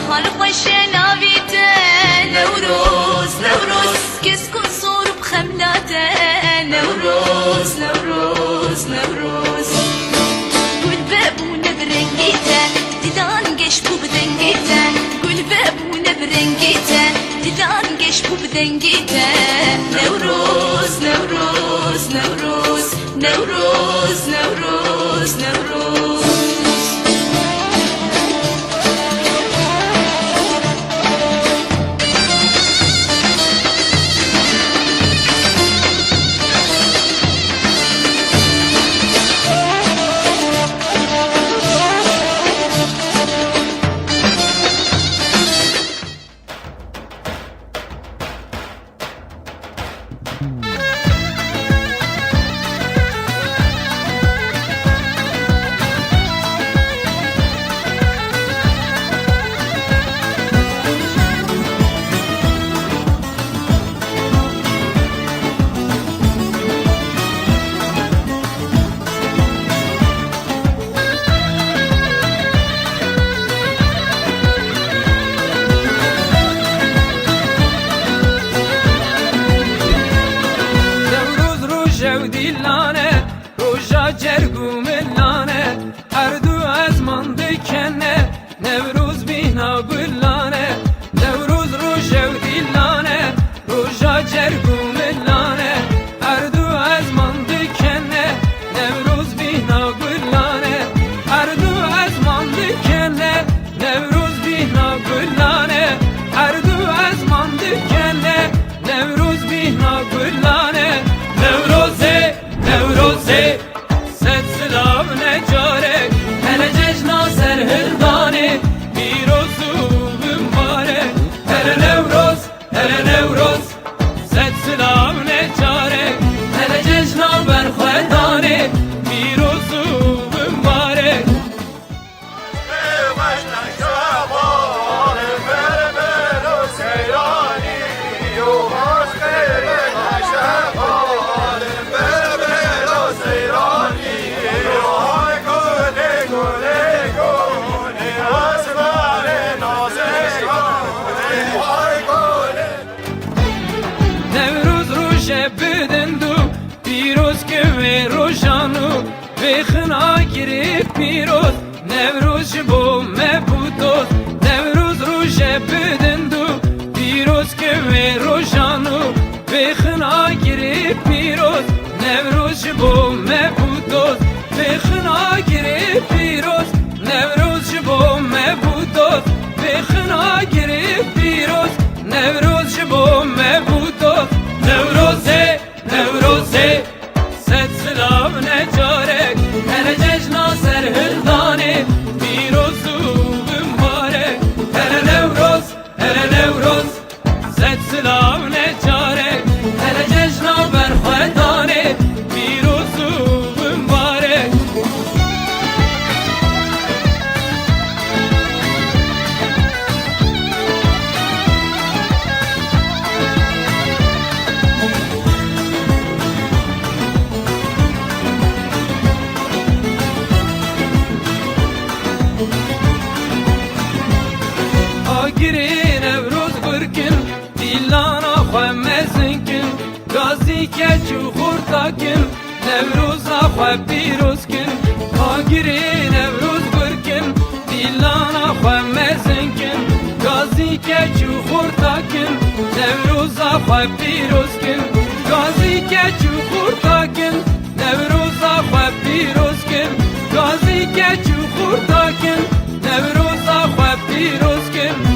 بحر خوش ناویته نوروز نوروز کس کن صور بخملاته نوروز نوروز نوروز گل ببونه برنگیته دیدان گش بو بدنگیته گل ببونه برنگیته دیدان گش بو بدنگیته نوروز نوروز نوروز نوروز نوروز نوروز dilane roja cergum lane erdu azman dikene nevruz bina gullane nevruz roja dilane roja cergum lane erdu azman dikene nevruz bina gullane erdu azman dikene nevruz bina gullane erdu azman dikene nevruz bina gullane nevroze nevroze set silav necare hele cejna serhildane birozu mübarek hele nevroz set silav necare hele cejna berxedane birozu mübarek بدندو پیروز که و روشانو به خنا گریب پیروز نوروز بو مبودوز نوروز روش بدندو پیروز که و روشانو به خنا گریب پیروز نوروز بو مبودوز به خنا گریب پیروز نوروز بو مبودوز به خنا گریب پیروز نوروز بو مبودوز nevroze nevroze set silav necarek hele cejna serhildane birozu mübarek hele nevroz set silav necarek hele cejna berxedane birozu mübarek girin evroz gırkin dilana xwemezinkin gazî keçû xurtakin nevroza xwe pîrozkin girin evroz gırkin dilana xwemezinkin gazî keçû xurtakin nevroza xwe pîrozkin gazî keçû xurtakin nevroza xwe pîrozkin gazî keçû xurtakin nevroza xwe pîrozkin